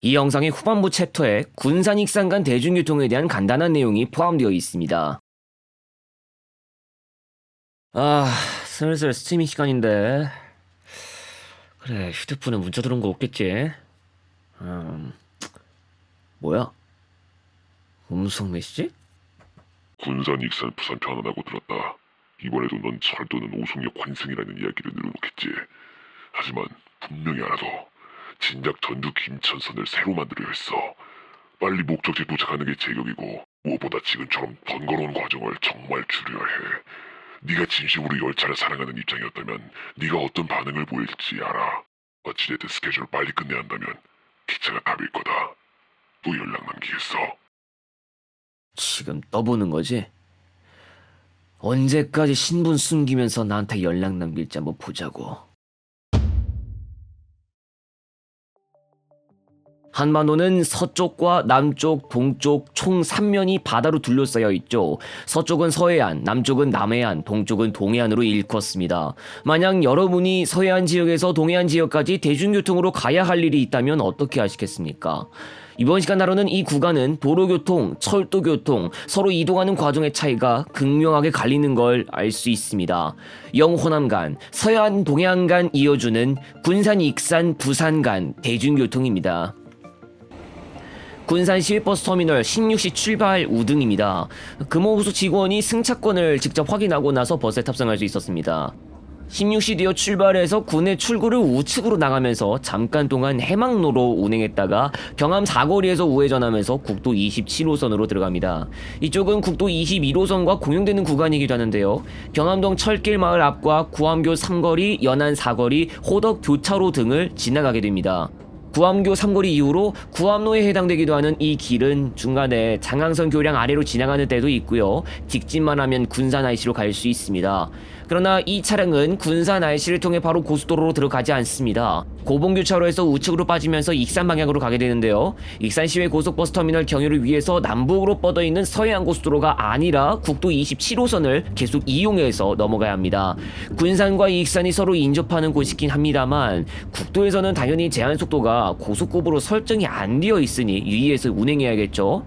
이 영상의 후반부 챕터에 군산 익산 간 대중교통에 대한 간단한 내용이 포함되어 있습니다. 슬슬 스트리밍 시간인데. 그래, 휴대폰에 문자 들어온 거 없겠지? 뭐야? 음성 메시지? 군산, 익산, 부산 편안하고 들었다. 이번에도 넌 철도는 오송역 환승이라는 이야기를 늘어놓겠지. 하지만 분명히 알아둬. 진작 전주 김천선을 새로 만들어야 했어. 빨리 목적지에 도착하는 게 제격이고 무엇보다 지금처럼 번거로운 과정을 정말 줄여야 해. 네가 진심으로 열차를 사랑하는 입장이었다면 네가 어떤 반응을 보일지 알아. 어찌됐든 스케줄을 빨리 끝내야 한다면 기차가 답일 거다. 또 연락 남기겠어. 지금 떠보는 거지? 언제까지 신분 숨기면서 나한테 연락 남길지 한번 보자고. 한반도는 서쪽과 남쪽, 동쪽 총 3면이 바다로 둘러싸여 있죠. 서쪽은 서해안, 남쪽은 남해안, 동쪽은 동해안으로 일컫습니다. 만약 여러분이 서해안 지역에서 동해안 지역까지 대중교통으로 가야 할 일이 있다면 어떻게 하시겠습니까? 이번 시간 다루는 이 구간은 도로교통, 철도교통, 서로 이동하는 과정의 차이가 극명하게 갈리는 걸 알 수 있습니다. 영호남 간, 서해안 동해안 간 이어주는 군산 익산 부산 간 대중교통입니다. 군산 시외버스터미널 16시 출발 우등입니다. 금호호수 직원이 승차권을 직접 확인하고 나서 버스에 탑승할 수 있었습니다. 16시 되어 출발해서 군내 출구를 우측으로 나가면서 잠깐 동안 해망로로 운행했다가 경암 사거리에서 우회전하면서 국도 27호선으로 들어갑니다. 이쪽은 국도 21호선과 공용되는 구간이기도 하는데요. 경암동 철길 마을 앞과 구암교 삼거리, 연안 사거리, 호덕 교차로 등을 지나가게 됩니다. 구암교 삼거리 이후로 구암로에 해당되기도 하는 이 길은 중간에 장항선 교량 아래로 지나가는 데도 있고요. 직진만 하면 군산 IC로 갈 수 있습니다. 그러나 이 차량은 군산 IC를 통해 바로 고속도로로 들어가지 않습니다. 고봉교차로에서 우측으로 빠지면서 익산 방향으로 가게 되는데요. 익산시외 고속버스터미널 경유를 위해서 남북으로 뻗어있는 서해안 고속도로가 아니라 국도 27호선을 계속 이용해서 넘어가야 합니다. 군산과 익산이 서로 인접하는 곳이긴 합니다만 국도에서는 당연히 제한속도가 고속급으로 설정이 안 되어 있으니 유의해서 운행해야겠죠.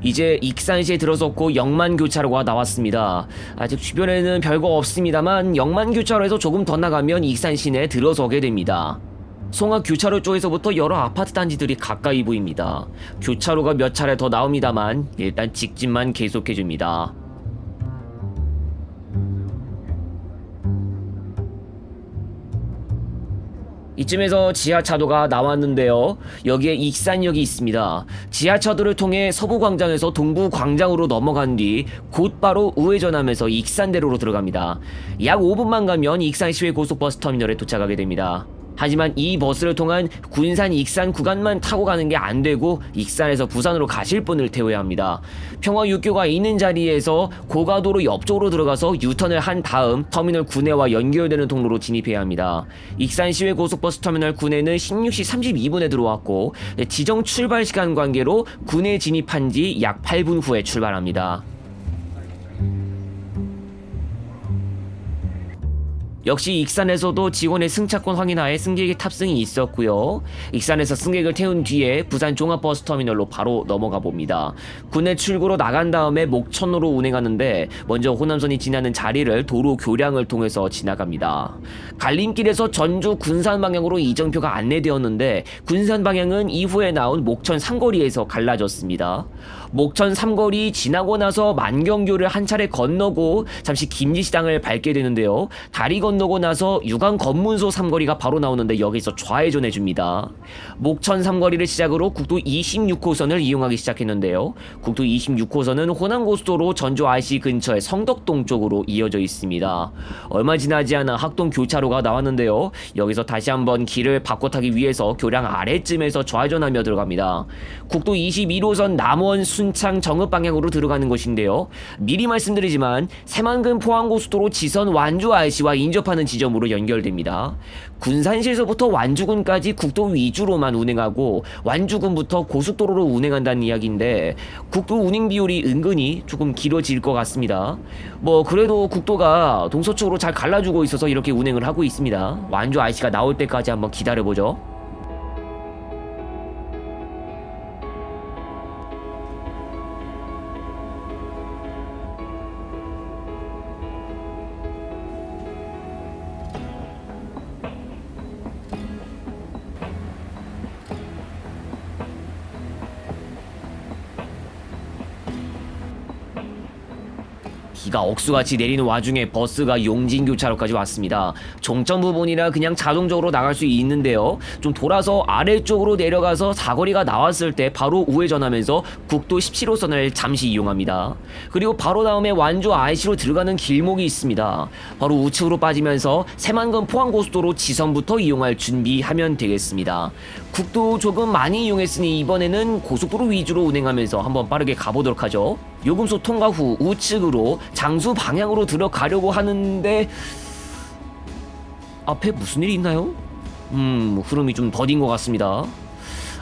이제 익산시에 들어섰고 영만교차로가 나왔습니다. 아직 주변에는 별거 없습니다만 영만교차로에서 조금 더 나가면 익산 시내에 들어서게 됩니다. 송악교차로 쪽에서부터 여러 아파트 단지들이 가까이 보입니다. 교차로가 몇 차례 더 나옵니다만 일단 직진만 계속해줍니다. 이쯤에서 지하차도가 나왔는데요. 여기에 익산역이 있습니다. 지하차도를 통해 서부광장에서 동부광장으로 넘어간 뒤 곧바로 우회전하면서 익산대로로 들어갑니다. 약 5분만 가면 익산시외 고속버스터미널에 도착하게 됩니다. 하지만 이 버스를 통한 군산 익산 구간만 타고 가는 게 안 되고 익산에서 부산으로 가실 분을 태워야 합니다. 평화육교가 있는 자리에서 고가도로 옆쪽으로 들어가서 유턴을 한 다음 터미널 구내와 연결되는 통로로 진입해야 합니다. 익산시외 고속버스터미널 구내는 16시 32분에 들어왔고 지정 출발 시간 관계로 구내 진입한 지 약 8분 후에 출발합니다. 역시 익산에서도 직원의 승차권 확인하에 승객의 탑승이 있었고요. 익산에서 승객을 태운 뒤에 부산 종합버스터미널로 바로 넘어가 봅니다. 군내 출구로 나간 다음에 목천로로 운행하는데 먼저 호남선이 지나는 자리를 도로 교량을 통해서 지나갑니다. 갈림길에서 전주 군산 방향으로 이정표가 안내되었는데 군산 방향은 이후에 나온 목천 삼거리에서 갈라졌습니다. 목천 삼거리 지나고 나서 만경교를 한 차례 건너고 잠시 김지시장을 밟게 되는데요. 다리 건너고 나서 유광 검문소 삼거리가 바로 나오는데 여기서 좌회전해줍니다. 목천 삼거리를 시작으로 국도 26호선을 이용하기 시작했는데요. 국도 26호선은 호남고속도로 전주 IC 근처의 성덕동 쪽으로 이어져 있습니다. 얼마 지나지 않아 학동 교차로가 나왔는데요. 여기서 다시 한번 길을 바꿔 타기 위해서 교량 아래쯤에서 좌회전하며 들어갑니다. 국도 21호선 남원 순창 정읍 방향으로 들어가는 것인데요. 미리 말씀드리지만 새만금 포항고속도로 지선 완주 IC와 인접 진입하는 지점으로 연결됩니다. 군산시에서부터 완주군까지 국도 위주로만 운행하고 완주군부터 고속도로로 운행한다는 이야기인데 국도 운행 비율이 은근히 조금 길어질 것 같습니다. 뭐 그래도 국도가 동서쪽으로 잘 갈라주고 있어서 이렇게 운행을 하고 있습니다. 완주 IC가 나올 때까지 한번 기다려보죠. 비가 억수같이 내리는 와중에 버스가 용진교차로까지 왔습니다. 종점 부분이라 그냥 자동적으로 나갈 수 있는데요. 좀 돌아서 아래쪽으로 내려가서 사거리가 나왔을 때 바로 우회전하면서 국도 17호선을 잠시 이용합니다. 그리고 바로 다음에 완주 IC로 들어가는 길목이 있습니다. 바로 우측으로 빠지면서 새만금 포항고속도로 지선부터 이용할 준비하면 되겠습니다. 국도 조금 많이 이용했으니 이번에는 고속도로 위주로 운행하면서 한번 빠르게 가보도록 하죠. 요금소 통과 후 우측으로 장수 방향으로 들어가려고 하는데 앞에 무슨 일이 있나요? 흐름이 좀 더딘 것 같습니다.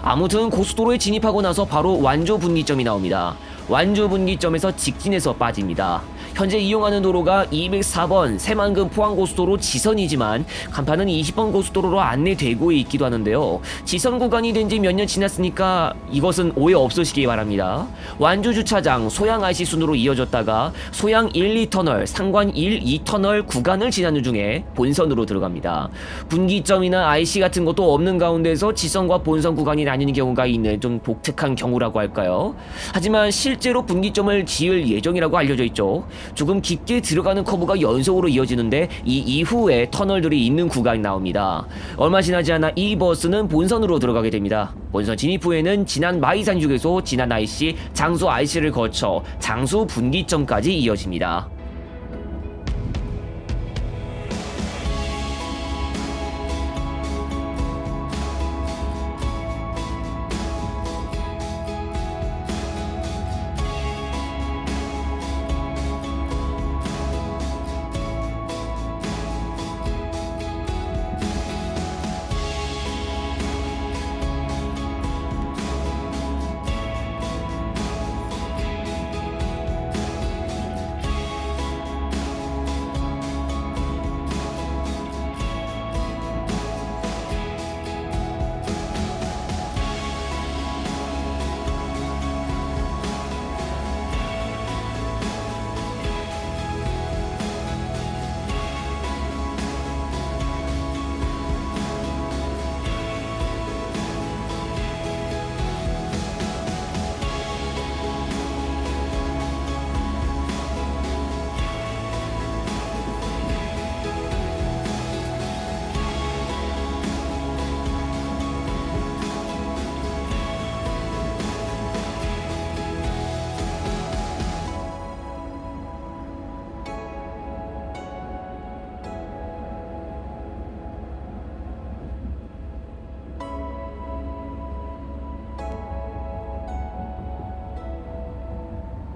아무튼 고속도로에 진입하고 나서 바로 완주 분기점이 나옵니다. 완주 분기점에서 직진해서 빠집니다. 현재 이용하는 도로가 204번 새만금 포항고속도로 지선이지만 간판은 20번 고속도로로 안내되고 있기도 하는데요. 지선 구간이 된 지 몇 년 지났으니까 이것은 오해 없으시기 바랍니다. 완주 주차장 소양 IC 순으로 이어졌다가 소양 1, 2터널, 상관 1, 2터널 구간을 지나는 중에 본선으로 들어갑니다. 분기점이나 IC 같은 것도 없는 가운데서 지선과 본선 구간이 나뉘는 경우가 있는 좀 독특한 경우라고 할까요? 하지만 실제로 분기점을 지을 예정이라고 알려져 있죠. 조금 깊게 들어가는 커브가 연속으로 이어지는데 이 이후에 터널들이 있는 구간이 나옵니다. 얼마 지나지 않아 이 버스는 본선으로 들어가게 됩니다. 본선 진입 후에는 지난 마이산 휴게소, 지난 IC, 장수 IC를 거쳐 장수 분기점까지 이어집니다.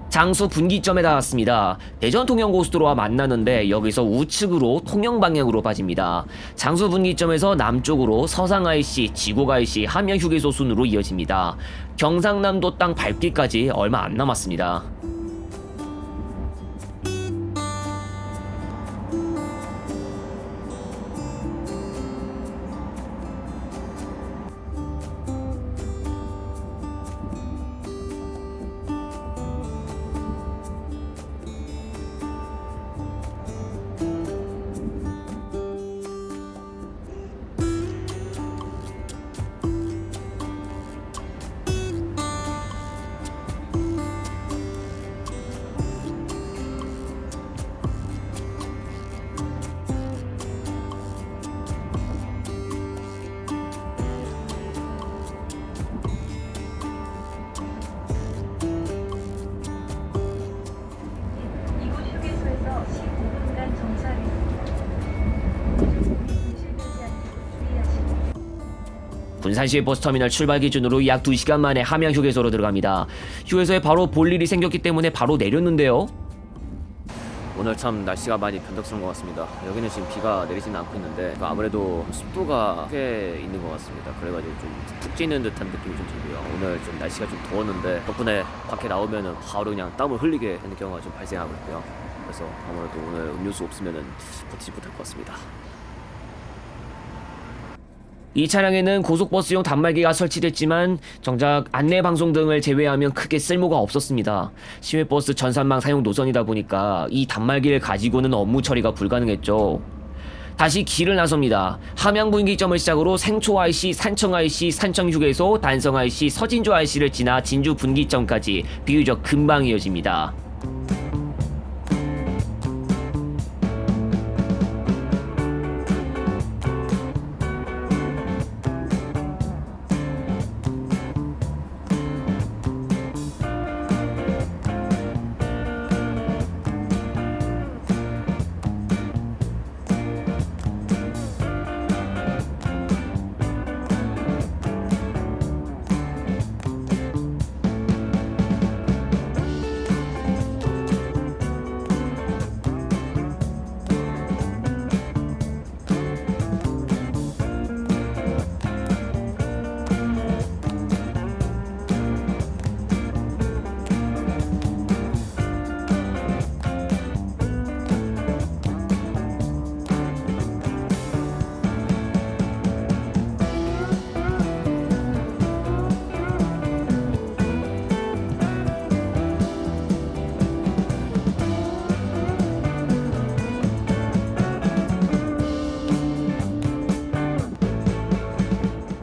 장수 분기점에 닿았습니다. 대전 통영고속도로와 만나는데 여기서 우측으로 통영 방향으로 빠집니다. 장수 분기점에서 남쪽으로 서상 IC, 지곡 IC, 함양 휴게소 순으로 이어집니다. 경상남도 땅 밟기까지 얼마 안 남았습니다. 군산시 버스터미널 출발 기준으로 약 2시간 만에 함양 휴게소로 들어갑니다. 휴게소에 바로 볼 일이 생겼기 때문에 바로 내렸는데요. 오늘 참 날씨가 많이 변덕스러운 것 같습니다. 여기는 지금 비가 내리지는 않고 있는데 아무래도 습도가 꽤 있는 것 같습니다. 그래가지고 좀 푹 찌는 듯한 느낌이 좀 들고요. 오늘 좀 날씨가 좀 더웠는데 덕분에 밖에 나오면은 바로 그냥 땀을 흘리게 되는 경우가 좀 발생하고 있고요. 그래서 아무래도 오늘 음료수 없으면은 버티지 못할 것 같습니다. 이 차량에는 고속버스용 단말기가 설치됐지만 정작 안내방송 등을 제외하면 크게 쓸모가 없었습니다. 시외버스 전산망 사용 노선이다 보니까 이 단말기를 가지고는 업무 처리가 불가능했죠. 다시 길을 나섭니다. 함양분기점을 시작으로 생초 IC, 산청 IC, 산청휴게소, 단성 IC, 서진조 IC를 지나 진주 분기점까지 비교적 금방 이어집니다.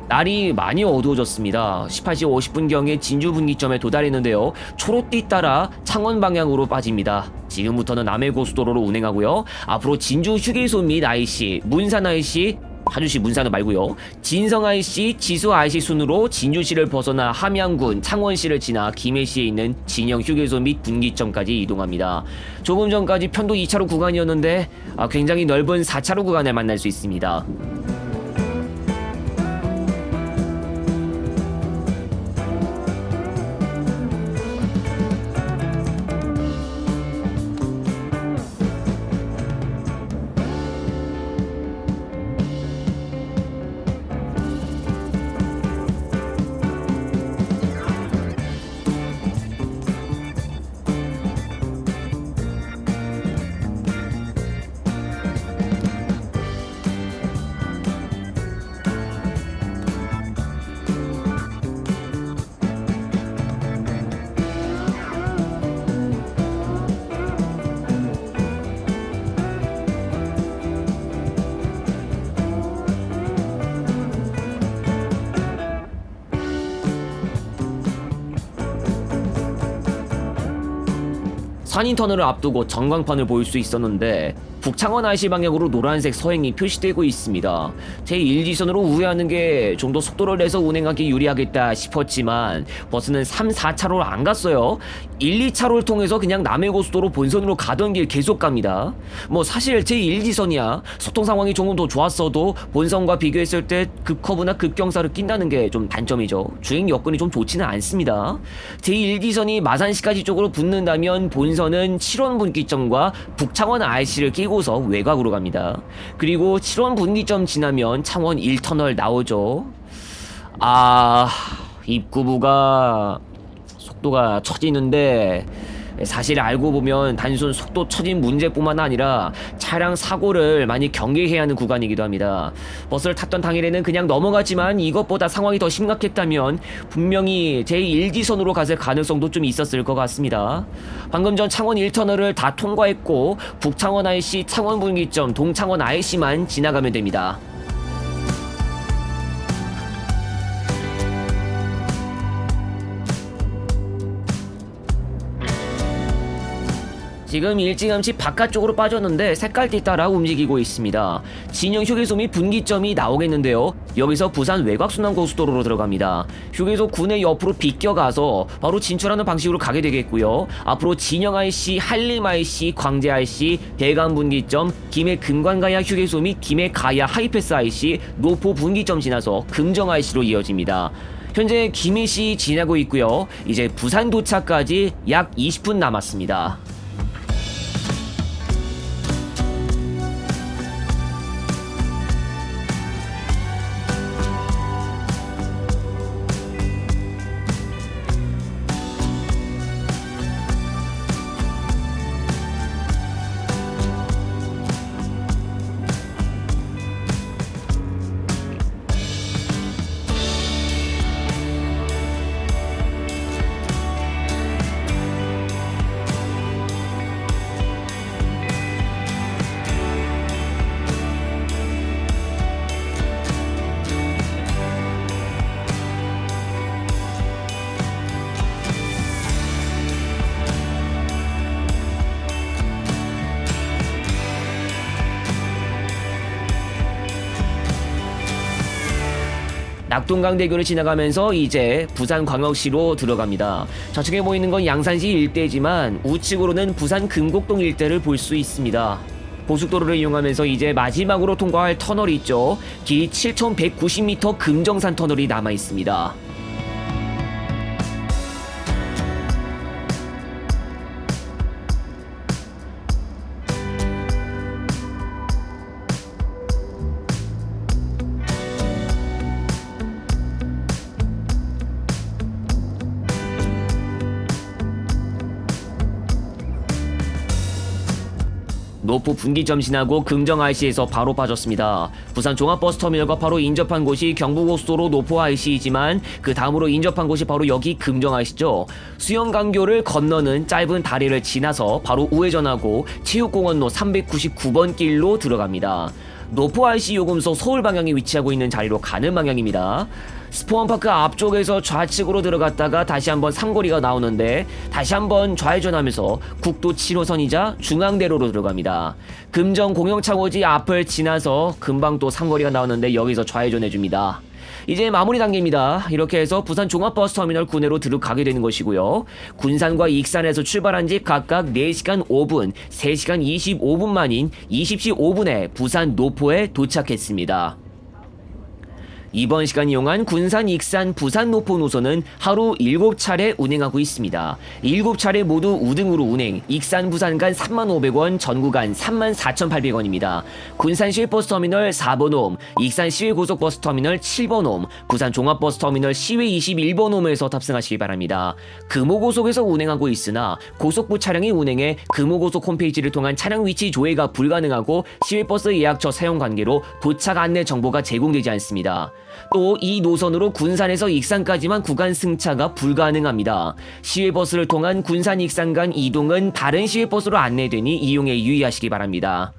날이 많이 어두워졌습니다. 18시 50분경에 진주 분기점에 도달했는데요. 초록빛 따라 창원 방향으로 빠집니다. 지금부터는 남해고속도로로 운행하고요. 앞으로 진주 휴게소 및 IC, 문산 IC, 파주시 문산은 말고요. 진성 IC, 지수 IC 순으로 진주시를 벗어나 함양군, 창원시를 지나 김해시에 있는 진영 휴게소 및 분기점까지 이동합니다. 조금 전까지 편도 2차로 구간이었는데 굉장히 넓은 4차로 구간을 만날 수 있습니다. 산인터널을 앞두고 전광판을 볼 수 있었는데 북창원 IC 방향으로 노란색 서행이 표시되고 있습니다. 제1지선으로 우회하는 게 좀 더 속도를 내서 운행하기 유리하겠다 싶었지만 버스는 3, 4차로를 안 갔어요. 1, 2차로를 통해서 그냥 남해고속도로 본선으로 가던 길 계속 갑니다. 뭐 사실 제1지선이야 소통 상황이 조금 더 좋았어도 본선과 비교했을 때 급커브나 급경사를 낀다는 게 좀 단점이죠. 주행 여건이 좀 좋지는 않습니다. 제1지선이 마산시까지 쪽으로 붙는다면 본선은 7원 분기점과 북창원 IC를 끼고서 외곽으로 갑니다. 그리고 7원 분기점 지나면 창원 1터널 나오죠. 입구부가 속도가 처지는데 사실 알고 보면 단순 속도 처진 문제뿐만 아니라 차량 사고를 많이 경계해야 하는 구간이기도 합니다. 버스를 탔던 당일에는 그냥 넘어갔지만 이것보다 상황이 더 심각했다면 분명히 제1지선으로 갔을 가능성도 좀 있었을 것 같습니다. 방금 전 창원 1터널을 다 통과했고 북창원 IC, 창원 분기점, 동창원 IC만 지나가면 됩니다. 지금 일찌감치 바깥쪽으로 빠졌는데 색깔띠 따라 움직이고 있습니다. 진영 휴게소 및 분기점이 나오겠는데요. 여기서 부산 외곽순환고속도로로 들어갑니다. 휴게소 군의 옆으로 비껴가서 바로 진출하는 방식으로 가게 되겠고요. 앞으로 진영 IC, 한림 IC, 광재 IC, 대감 분기점, 김해 금관가야 휴게소 및 김해 가야 하이패스 IC, 노포 분기점 지나서 금정 IC로 이어집니다. 현재 김해시 지나고 있고요. 이제 부산 도착까지 약 20분 남았습니다. 낙동강대교를 지나가면서 이제 부산광역시로 들어갑니다. 좌측에 보이는 건 양산시 일대지만 우측으로는 부산 금곡동 일대를 볼 수 있습니다. 고속도로를 이용하면서 이제 마지막으로 통과할 터널이 있죠. 길이 7,190m 금정산 터널이 남아 있습니다. 노포 분기점 지나고 금정 IC에서 바로 빠졌습니다. 부산 종합버스터미널과 바로 인접한 곳이 경부고속도로 노포 IC이지만 그 다음으로 인접한 곳이 바로 여기 금정 IC죠. 수영강교를 건너는 짧은 다리를 지나서 바로 우회전하고 체육공원로 399번 길로 들어갑니다. 노포 IC 요금소 서울 방향에 위치하고 있는 자리로 가는 방향입니다. 스포원파크 앞쪽에서 좌측으로 들어갔다가 다시 한번 삼거리가 나오는데 다시 한번 좌회전하면서 국도 7호선이자 중앙대로로 들어갑니다. 금정 공영차고지 앞을 지나서 금방 또 삼거리가 나오는데 여기서 좌회전해줍니다. 이제 마무리 단계입니다. 이렇게 해서 부산 종합버스터미널 구내로 들어가게 되는 것이고요. 군산과 익산에서 출발한 지 각각 4시간 5분, 3시간 25분 만인 20시 5분에 부산 노포에 도착했습니다. 이번 시간 이용한 군산, 익산, 부산, 노포 노선은 하루 7차례 운행하고 있습니다. 7차례 모두 우등으로 운행, 익산, 부산 간 35,500원, 전구간 34,800원입니다. 군산 시외버스터미널 4번 홈, 익산 시외고속버스터미널 7번 홈, 부산 종합버스터미널 시외 21번 홈에서 탑승하시기 바랍니다. 금호고속에서 운행하고 있으나 고속부 차량이 운행해 금호고속 홈페이지를 통한 차량 위치 조회가 불가능하고 시외버스 예약처 사용 관계로 도착 안내 정보가 제공되지 않습니다. 또 이 노선으로 군산에서 익산까지만 구간 승차가 불가능합니다. 시외버스를 통한 군산 익산 간 이동은 다른 시외버스로 안내되니 이용에 유의하시기 바랍니다.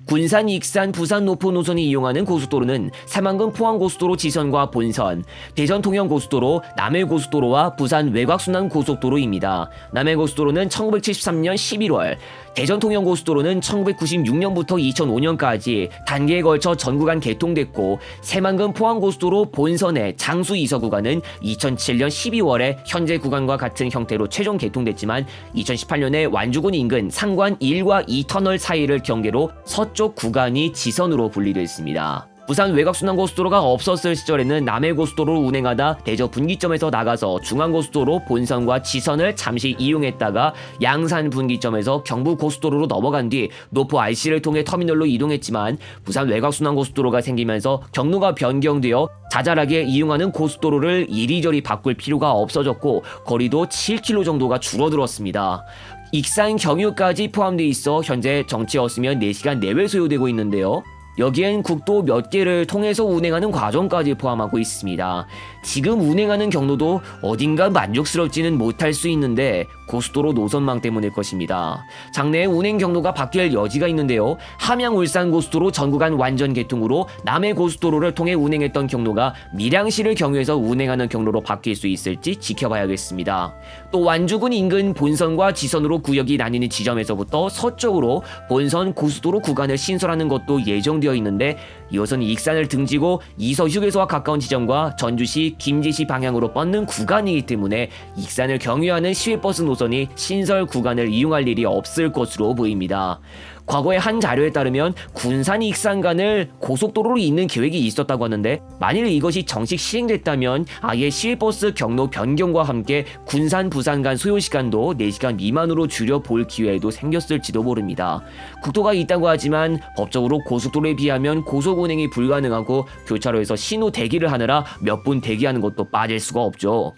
군산, 익산, 부산, 노포 노선이 이용하는 고속도로는 새만금 포항고속도로 지선과 본선, 대전 통영고속도로, 남해고속도로와 부산 외곽순환고속도로입니다. 남해고속도로는 1973년 11월, 대전 통영고속도로는 1996년부터 2005년까지 단계에 걸쳐 전 구간 개통됐고 새만금 포항고속도로 본선의 장수 이서 구간은 2007년 12월에 현재 구간과 같은 형태로 최종 개통됐지만 2018년에 완주군 인근 상관 1과 2터널 사이를 경계로 서쪽 구간이 지선으로 분리됐습니다. 부산 외곽순환고속도로가 없었을 시절에는 남해고속도로를 운행하다 대저 분기점에서 나가서 중앙고속도로 본선과 지선을 잠시 이용했다가 양산 분기점에서 경부고속도로로 넘어간 뒤 노포 IC를 통해 터미널로 이동했지만 부산 외곽순환고속도로가 생기면서 경로가 변경되어 자잘하게 이용하는 고속도로를 이리저리 바꿀 필요가 없어졌고 거리도 7km 정도가 줄어들었습니다. 익산 경유까지 포함되어 있어 현재 정체 없으면 4시간 내외 소요되고 있는데요. 여기엔 국도 몇 개를 통해서 운행하는 과정까지 포함하고 있습니다. 지금 운행하는 경로도 어딘가 만족스럽지는 못할 수 있는데 고속도로 노선망 때문일 것입니다. 장래에 운행 경로가 바뀔 여지가 있는데요. 함양 울산 고속도로 전 구간 완전 개통으로 남해 고속도로를 통해 운행했던 경로가 밀양시를 경유해서 운행하는 경로로 바뀔 수 있을지 지켜봐야겠습니다. 또 완주군 인근 본선과 지선으로 구역이 나뉘는 지점에서부터 서쪽으로 본선 고속도로 구간을 신설하는 것도 예정되어 있는데 이것은 익산을 등지고 이서휴게소와 가까운 지점과 전주시, 김제시 방향으로 뻗는 구간이기 때문에 익산을 경유하는 시외버스 노선이 신설 구간을 이용할 일이 없을 것으로 보입니다. 과거의 한 자료에 따르면 군산 익산 간을 고속도로로 잇는 계획이 있었다고 하는데 만일 이것이 정식 시행됐다면 아예 시외버스 경로 변경과 함께 군산 부산 간 소요시간도 4시간 미만으로 줄여볼 기회도 생겼을지도 모릅니다. 국도가 있다고 하지만 법적으로 고속도로에 비하면 고속 운행이 불가능하고 교차로에서 신호 대기를 하느라 몇 분 대기하는 것도 빠질 수가 없죠.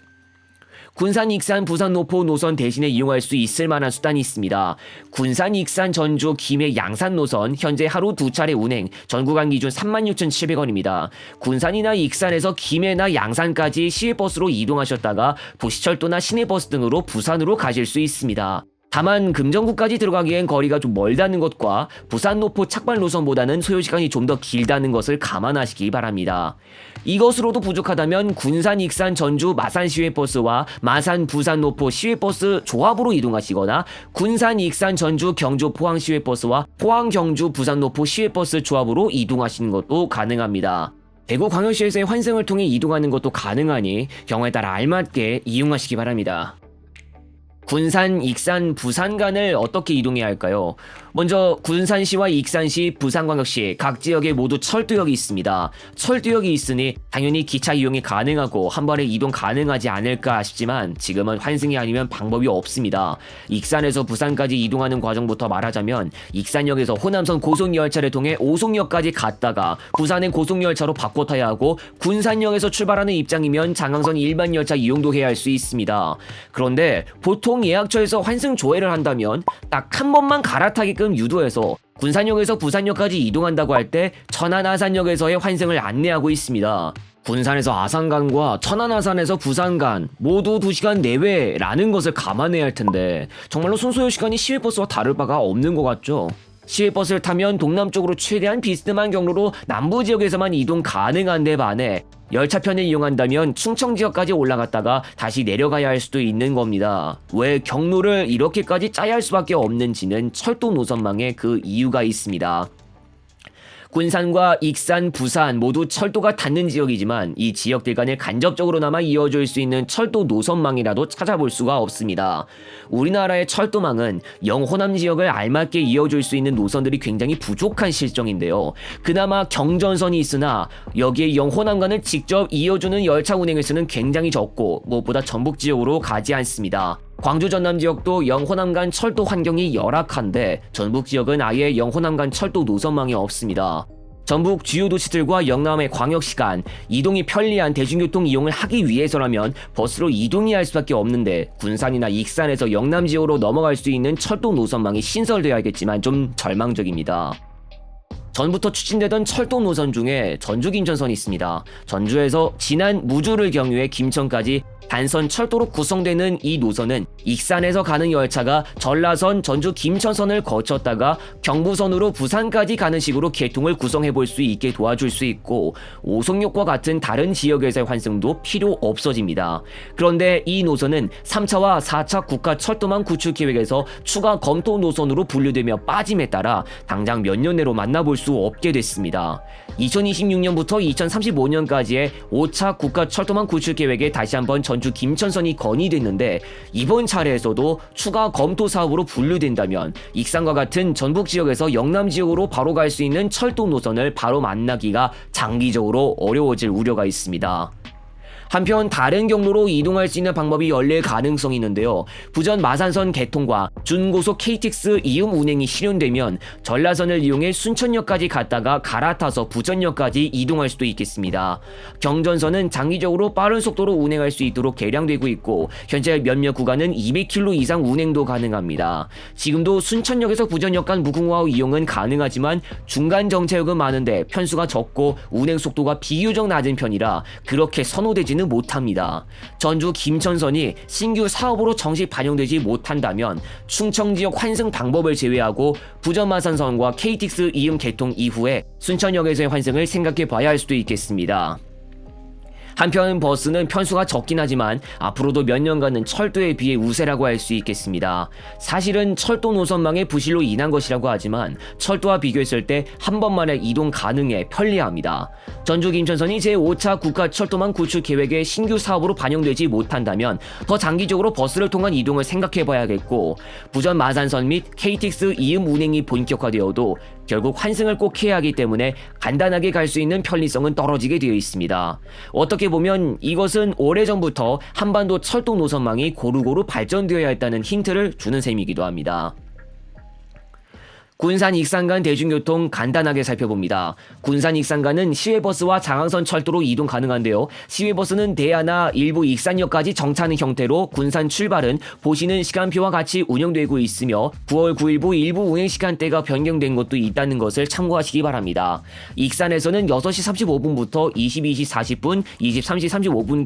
군산, 익산, 부산, 노포 노선 대신에 이용할 수 있을 만한 수단이 있습니다. 군산, 익산, 전주, 김해, 양산 노선 현재 하루 2차례 운행, 전 구간 기준 36,700원입니다. 군산이나 익산에서 김해나 양산까지 시외버스로 이동하셨다가 부시철도나 시내버스 등으로 부산으로 가실 수 있습니다. 다만 금정구까지 들어가기엔 거리가 좀 멀다는 것과 부산 노포 착발 노선보다는 소요시간이 좀 더 길다는 것을 감안하시기 바랍니다. 이것으로도 부족하다면 군산, 익산, 전주, 마산 시외버스와 마산, 부산, 노포 시외버스 조합으로 이동하시거나 군산, 익산, 전주, 경주, 포항 시외버스와 포항, 경주, 부산, 노포 시외버스 조합으로 이동하시는 것도 가능합니다. 대구광역시에서의 환승을 통해 이동하는 것도 가능하니 경우에 따라 알맞게 이용하시기 바랍니다. 군산, 익산, 부산 간을 어떻게 이동해야 할까요? 먼저 군산시와 익산시, 부산광역시 각 지역에 모두 철도역이 있습니다. 철도역이 있으니 당연히 기차 이용이 가능하고 한 번에 이동 가능하지 않을까 싶지만 지금은 환승이 아니면 방법이 없습니다. 익산에서 부산까지 이동하는 과정부터 말하자면 익산역에서 호남선 고속열차를 통해 오송역까지 갔다가 부산행 고속열차로 바꿔 타야 하고 군산역에서 출발하는 입장이면 장항선 일반 열차 이용도 해야 할 수 있습니다. 그런데 보통 예약처에서 환승 조회를 한다면 딱 한 번만 갈아타게끔 유도해서 군산역에서 부산역까지 이동한다고 할 때 천안 아산역에서의 환승을 안내하고 있습니다. 군산에서 아산간과 천안 아산에서 부산간 모두 2시간 내외라는 것을 감안해야 할 텐데 정말로 순서의 시간이 시외버스와 다를 바가 없는 것 같죠? 시외버스를 타면 동남쪽으로 최대한 비스듬한 경로로 남부 지역에서만 이동 가능한 데 반해 열차편을 이용한다면 충청 지역까지 올라갔다가 다시 내려가야 할 수도 있는 겁니다. 왜 경로를 이렇게까지 짜야 할 수밖에 없는지는 철도 노선망에 그 이유가 있습니다. 군산과 익산, 부산 모두 철도가 닿는 지역이지만 이 지역들 간을 간접적으로나마 이어줄 수 있는 철도 노선망이라도 찾아볼 수가 없습니다. 우리나라의 철도망은 영호남 지역을 알맞게 이어줄 수 있는 노선들이 굉장히 부족한 실정인데요. 그나마 경전선이 있으나 여기에 영호남간을 직접 이어주는 열차 운행을 쓰는 굉장히 적고 무엇보다 전북 지역으로 가지 않습니다. 광주 전남 지역도 영호남 간 철도 환경이 열악한데 전북 지역은 아예 영호남 간 철도 노선망이 없습니다. 전북 주요 도시들과 영남의 광역시 간 이동이 편리한 대중교통 이용을 하기 위해서라면 버스로 이동해야 할 수밖에 없는데 군산이나 익산에서 영남 지역으로 넘어갈 수 있는 철도 노선망이 신설되어야겠지만 좀 절망적입니다. 전부터 추진되던 철도 노선 중에 전주 김천선이 있습니다. 전주에서 진안 무주를 경유해 김천까지 단선 철도로 구성되는 이 노선은 익산에서 가는 열차가 전라선 전주 김천선을 거쳤다가 경부선으로 부산까지 가는 식으로 계통을 구성해 볼 수 있게 도와줄 수 있고 오송역과 같은 다른 지역에서의 환승도 필요 없어집니다. 그런데 이 노선은 3차와 4차 국가 철도망 구축 계획에서 추가 검토 노선으로 분류되며 빠짐에 따라 당장 몇 년 내로 만나볼 수 없게 됐습니다. 2026년부터 2035년까지의 5차 국가 철도망 구축 계획에 다시 한번 전주 김천선이 건의됐는데 이번 차례에서도 추가 검토 사업으로 분류된다면 익산과 같은 전북 지역에서 영남 지역으로 바로 갈 수 있는 철도 노선을 바로 만나기가 장기적으로 어려워질 우려가 있습니다. 한편 다른 경로로 이동할 수 있는 방법이 열릴 가능성이 있는데요. 부전 마산선 개통과 준고속 KTX 이음 운행이 실현되면 전라선을 이용해 순천역까지 갔다가 갈아타서 부전역까지 이동할 수도 있겠습니다. 경전선은 장기적으로 빠른 속도로 운행할 수 있도록 개량되고 있고 현재 몇몇 구간은 200km 이상 운행도 가능합니다. 지금도 순천역에서 부전역 간 무궁화 이용은 가능하지만 중간 정차역은 많은데 편수가 적고 운행 속도가 비교적 낮은 편이라 그렇게 선호되지는 못합니다. 전주 김천선이 신규 사업으로 정식 반영되지 못한다면 충청 지역 환승 방법을 제외하고 부전 마산선과 KTX 이음 개통 이후에 순천역에서의 환승을 생각해 봐야 할 수도 있겠습니다. 한편 버스는 편수가 적긴 하지만 앞으로도 몇 년간은 철도에 비해 우세라고 할 수 있겠습니다. 사실은 철도 노선망의 부실로 인한 것이라고 하지만 철도와 비교했을 때 한 번만에 이동 가능해 편리합니다. 전주 김천선이 제5차 국가 철도망 구축 계획에 신규 사업으로 반영되지 못한다면 더 장기적으로 버스를 통한 이동을 생각해 봐야겠고 부전 마산선 및 KTX 이음 운행이 본격화되어도 결국 환승을 꼭 해야 하기 때문에 간단하게 갈 수 있는 편리성은 떨어지게 되어 있습니다. 어떻게 보면 이것은 오래전부터 한반도 철도 노선망이 고루고루 발전되어야 했다는 힌트를 주는 셈이기도 합니다. 군산 익산 간 대중교통 간단하게 살펴봅니다. 군산 익산 간은 시외버스와 장항선 철도로 이동 가능한데요. 시외버스는 대하나 일부 익산역까지 정차하는 형태로 군산 출발은 보시는 시간표와 같이 운영되고 있으며 9월 9일부 일부 운행 시간대가 변경된 것도 있다는 것을 참고하시기 바랍니다. 익산에서는 6시 35분부터 22시 40분, 23시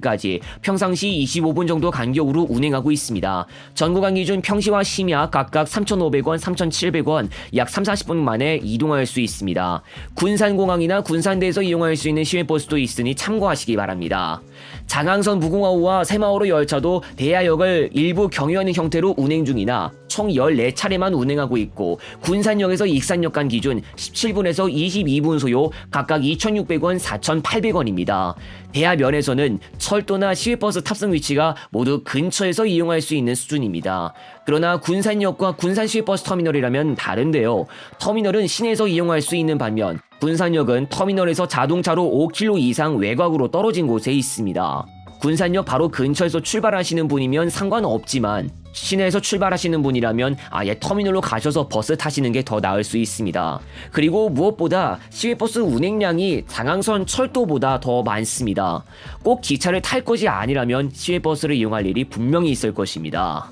35분까지 평상시 25분 정도 간격으로 운행하고 있습니다. 전 구간 기준 평시와 심야 각각 3,500원, 3,700원, 약 3-40분 만에 이동할 수 있습니다. 군산공항이나 군산대에서 이용할 수 있는 시외버스도 있으니 참고하시기 바랍니다. 장항선 무궁화호와 새마을호 열차도 대하역을 일부 경유하는 형태로 운행 중이나 총 14차례만 운행하고 있고 군산역에서 익산역 간 기준 17분에서 22분 소요 각각 2,600원, 4,800원입니다. 대하면에서는 철도나 시외버스 탑승 위치가 모두 근처에서 이용할 수 있는 수준입니다. 그러나 군산역과 군산시외버스 터미널이라면 다른데요. 터미널은 시내에서 이용할 수 있는 반면 군산역은 터미널에서 자동차로 5km 이상 외곽으로 떨어진 곳에 있습니다. 군산역 바로 근처에서 출발하시는 분이면 상관없지만 시내에서 출발하시는 분이라면 아예 터미널로 가셔서 버스 타시는 게 더 나을 수 있습니다. 그리고 무엇보다 시외버스 운행량이 장항선 철도보다 더 많습니다. 꼭 기차를 탈 것이 아니라면 시외버스를 이용할 일이 분명히 있을 것입니다.